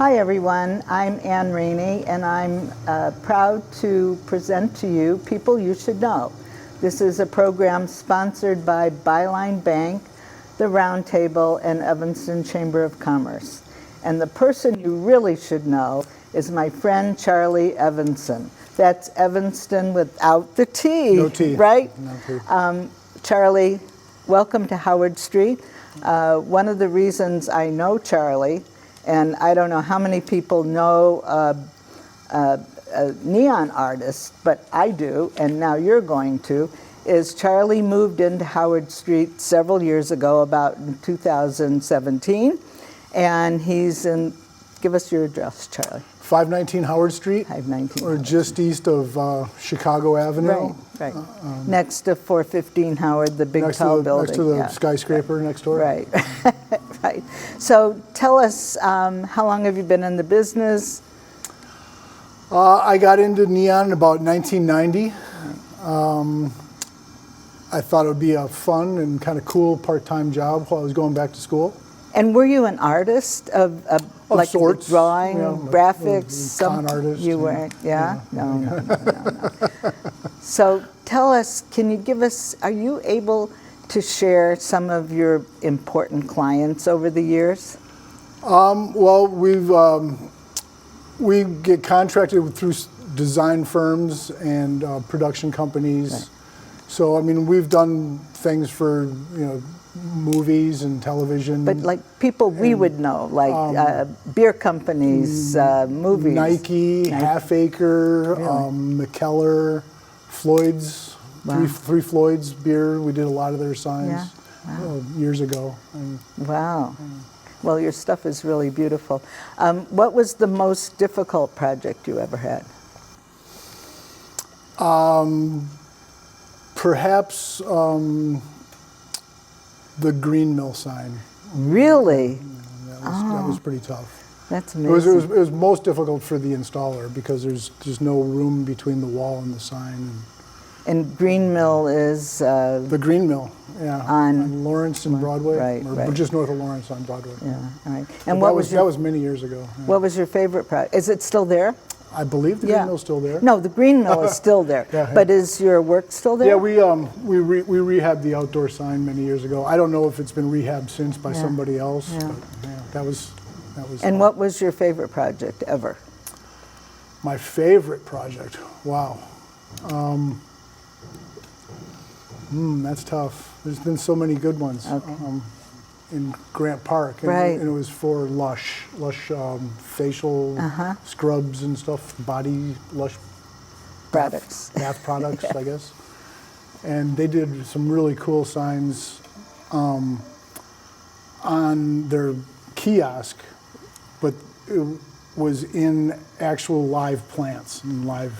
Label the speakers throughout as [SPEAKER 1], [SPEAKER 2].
[SPEAKER 1] Hi everyone, I'm Ann Rainey and I'm proud to present to you People You Should Know. This is a program sponsored by Byline Bank, the Roundtable, and Evanston Chamber of Commerce. And the person you really should know is my friend Charlie Evanson. That's Evanston without the T.
[SPEAKER 2] No T.
[SPEAKER 1] Right?
[SPEAKER 2] No T.
[SPEAKER 1] Charlie, welcome to Howard Street. One of the reasons I know Charlie, and I don't know how many people know a neon artist, but I do, and now you're going to, is Charlie moved into Howard Street several years ago, about in 2017, and he's in, give us your address, Charlie.
[SPEAKER 2] 519 Howard Street.
[SPEAKER 1] 519.
[SPEAKER 2] Or just east of Chicago Avenue.
[SPEAKER 1] Right. Next to 415 Howard, the big tall building.
[SPEAKER 2] Next to the skyscraper next door.
[SPEAKER 1] Right. Right. So tell us, how long have you been in the business?
[SPEAKER 2] I got into neon in about 1990. I thought it would be a fun and kind of cool part-time job while I was going back to school.
[SPEAKER 1] And were you an artist of like
[SPEAKER 2] sorts,
[SPEAKER 1] drawing, graphics?
[SPEAKER 2] Con artist.
[SPEAKER 1] You were, yeah? No. So tell us, can you give us, are you able to share some of your important clients over the years?
[SPEAKER 2] Well, we get contracted through design firms and production companies. Right. So, I mean, we've done things for, movies and television.
[SPEAKER 1] But like people we would know, like beer companies, movies.
[SPEAKER 2] Nike, Half Acre, really? McKellar, Floyd's, wow. three Floyd's beer. We did a lot of their signs years ago.
[SPEAKER 1] Wow. Well, your stuff is really beautiful. What was the most difficult project you ever had?
[SPEAKER 2] Perhaps the Green Mill sign.
[SPEAKER 1] Really?
[SPEAKER 2] That was pretty tough.
[SPEAKER 1] That's amazing.
[SPEAKER 2] It was most difficult for the installer because there's no room between the wall and the sign.
[SPEAKER 1] And Green Mill is?
[SPEAKER 2] The Green Mill, yeah. On Lawrence and Broadway. Right. Just north of Lawrence on Broadway.
[SPEAKER 1] Yeah, all right.
[SPEAKER 2] And that was many years ago. Yeah.
[SPEAKER 1] What was your favorite project? Is it still there?
[SPEAKER 2] I believe the Green Mill's still there.
[SPEAKER 1] No, the Green Mill is still there. But is your work still there?
[SPEAKER 2] Yeah, we rehabbed the outdoor sign many years ago. I don't know if it's been rehabbed since by somebody else.
[SPEAKER 1] Yeah.
[SPEAKER 2] But that was.
[SPEAKER 1] And what was your favorite project ever?
[SPEAKER 2] My favorite project? Wow. That's tough. There's been so many good ones.
[SPEAKER 1] Okay.
[SPEAKER 2] In Grant Park, and it was for Lush facial scrubs and stuff, body Lush
[SPEAKER 1] products,
[SPEAKER 2] bath products, I guess. And they did some really cool signs on their kiosk, but it was in actual live plants and live.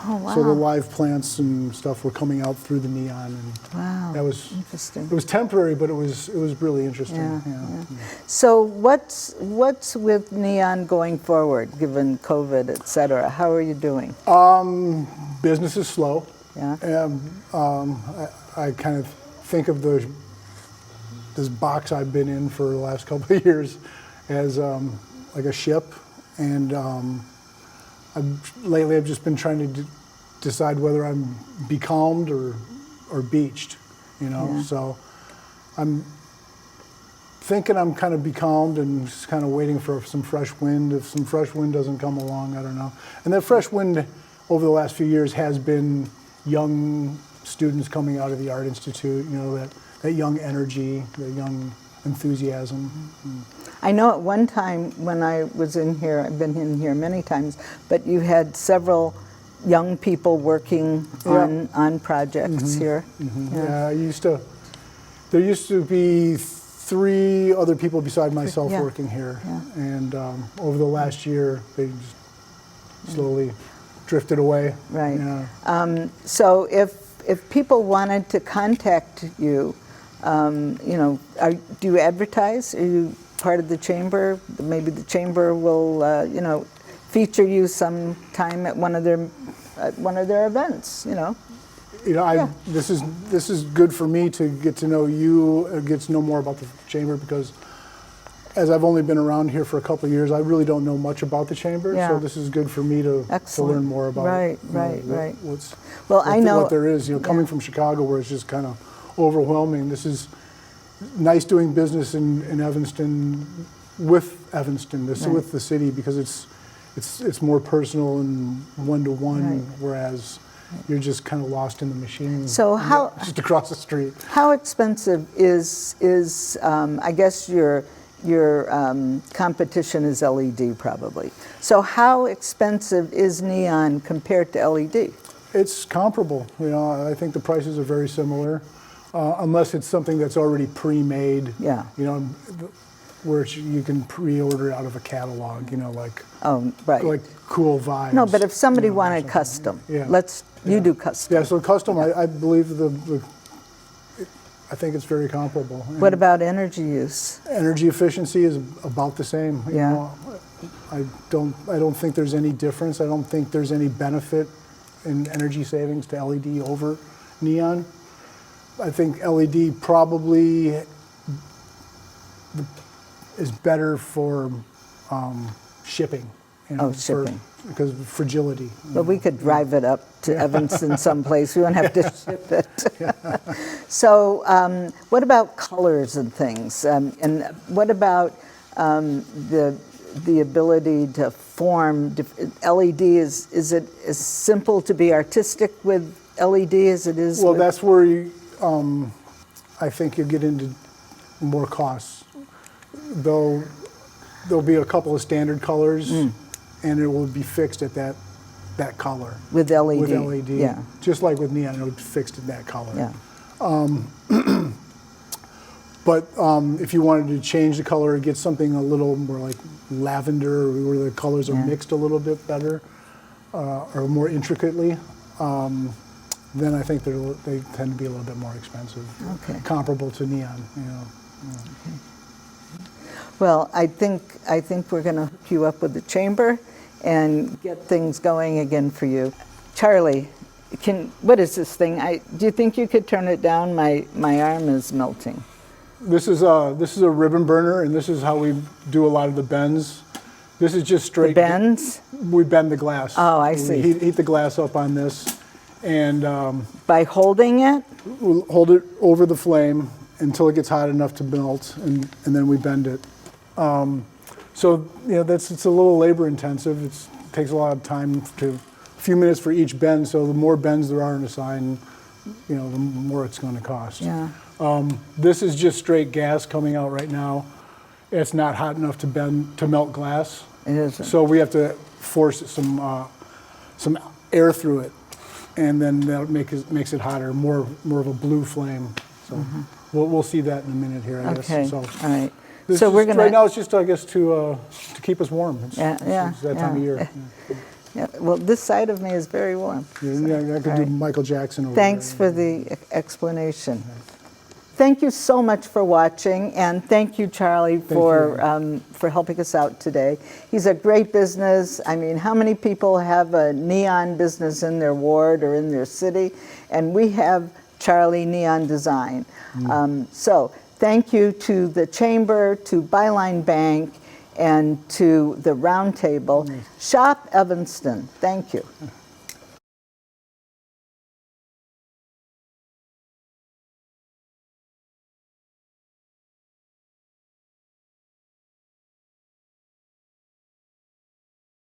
[SPEAKER 1] Oh, wow.
[SPEAKER 2] So the live plants and stuff were coming out through the neon, and
[SPEAKER 1] wow,
[SPEAKER 2] that was
[SPEAKER 1] interesting.
[SPEAKER 2] It was temporary, but it was really interesting.
[SPEAKER 1] Yeah. So what's with neon going forward, given COVID, et cetera? How are you doing?
[SPEAKER 2] Business is slow.
[SPEAKER 1] Yeah.
[SPEAKER 2] I kind of think of this box I've been in for the last couple of years as like a ship, and. Lately, I've just been trying to decide whether I'm becalmed or beached, Yeah. So I'm thinking I'm kind of becalmed and just kind of waiting for some fresh wind. If some fresh wind doesn't come along, I don't know. And that fresh wind over the last few years has been young students coming out of the Art Institute, that young energy, the young enthusiasm.
[SPEAKER 1] I know at one time when I was in here, I've been in here many times, but you had several young people working on projects here.
[SPEAKER 2] Mm-hmm. Yeah, there used to be 3 other people beside myself working here. Yeah. And over the last year, they just slowly drifted away.
[SPEAKER 1] Right.
[SPEAKER 2] Yeah.
[SPEAKER 1] So if people wanted to contact you, do you advertise? Are you part of the chamber? Maybe the chamber will, feature you sometime at one of their events.
[SPEAKER 2] This is good for me to get to know you, get to know more about the chamber, because as I've only been around here for a couple of years, I really don't know much about the chamber,
[SPEAKER 1] Yeah.
[SPEAKER 2] so this is good for me to learn more about
[SPEAKER 1] Right,
[SPEAKER 2] you know,
[SPEAKER 1] right, right.
[SPEAKER 2] Well,
[SPEAKER 1] I know
[SPEAKER 2] what there is. You know, coming from Chicago, where it's just kind of overwhelming. This is nice doing business in Evanston with Evanston, with the city, because it's more personal and one-to-one,
[SPEAKER 1] Right.
[SPEAKER 2] whereas you're just kind of lost in the machine.
[SPEAKER 1] So how
[SPEAKER 2] just across the street.
[SPEAKER 1] How expensive is I guess your competition is LED probably. So how expensive is neon compared to LED?
[SPEAKER 2] It's comparable. You know, I think the prices are very similar, unless it's something that's already pre-made.
[SPEAKER 1] Yeah.
[SPEAKER 2] You know, where you can pre-order out of a catalog. You know, like
[SPEAKER 1] Right.
[SPEAKER 2] Cool Vibes.
[SPEAKER 1] No, but if somebody
[SPEAKER 2] you know,
[SPEAKER 1] wanted custom,
[SPEAKER 2] Yeah.
[SPEAKER 1] you do custom.
[SPEAKER 2] Yeah. So custom, I believe I think it's very comparable.
[SPEAKER 1] What about energy use?
[SPEAKER 2] Energy efficiency is about the same. You
[SPEAKER 1] Yeah.
[SPEAKER 2] know, I don't think there's any difference. I don't think there's any benefit in energy savings to LED over neon. I think LED probably is better for shipping. You know,
[SPEAKER 1] Shipping.
[SPEAKER 2] because of fragility.
[SPEAKER 1] But we could drive it up to Evanston someplace. We wouldn't have to ship it. So what about colors and things? And what about the ability to form LED? Is it as simple to be artistic with LED as it is?
[SPEAKER 2] Well, that's where I think you get into more costs. Though there'll be a couple of standard colors, and it will be fixed at that color.
[SPEAKER 1] With LED.
[SPEAKER 2] With LED.
[SPEAKER 1] Yeah.
[SPEAKER 2] Just like with neon, it'll be fixed at that color.
[SPEAKER 1] Yeah.
[SPEAKER 2] But if you wanted to change the color and get something a little more like lavender, where the colors are mixed a little bit better, or more intricately, then I think they tend to be a little bit more expensive.
[SPEAKER 1] Okay.
[SPEAKER 2] Comparable to neon, you know.
[SPEAKER 1] Okay. Well, I think we're going to hook you up with the chamber and get things going again for you. Charlie, what is this thing? Do you think you could turn it down? My arm is melting.
[SPEAKER 2] This is a ribbon burner, and this is how we do a lot of the bends. This is just straight.
[SPEAKER 1] The bends?
[SPEAKER 2] We bend the glass.
[SPEAKER 1] Oh, I see.
[SPEAKER 2] We heat the glass up on this, and
[SPEAKER 1] by holding it?
[SPEAKER 2] we'll hold it over the flame until it gets hot enough to melt, and then we bend it. So you know, it's a little labor intensive. It takes a lot of time, a few minutes for each bend. So the more bends there are in a sign, you know, the more it's going to cost.
[SPEAKER 1] Yeah.
[SPEAKER 2] This is just straight gas coming out right now. It's not hot enough to melt glass.
[SPEAKER 1] It isn't.
[SPEAKER 2] So we have to force some air through it, and then that makes it hotter, more of a blue flame. So we'll see that in a minute here, I guess.
[SPEAKER 1] Okay.
[SPEAKER 2] So
[SPEAKER 1] all right.
[SPEAKER 2] this
[SPEAKER 1] So
[SPEAKER 2] is,
[SPEAKER 1] we're gonna.
[SPEAKER 2] right now it's just, I guess, to keep us warm. It's that time of year.
[SPEAKER 1] Yeah, well, this side of me is very warm.
[SPEAKER 2] I could do Michael Jackson over
[SPEAKER 1] Thanks
[SPEAKER 2] there.
[SPEAKER 1] for the explanation. Thank you so much for watching, and thank you, Charlie, for helping us out today. He's a great business. I mean, how many people have a neon business in their ward or in their city? And we have Charlie Neon Design. So thank you to the Chamber, to Byline Bank, and to the Roundtable. Shop Evanston. Thank you.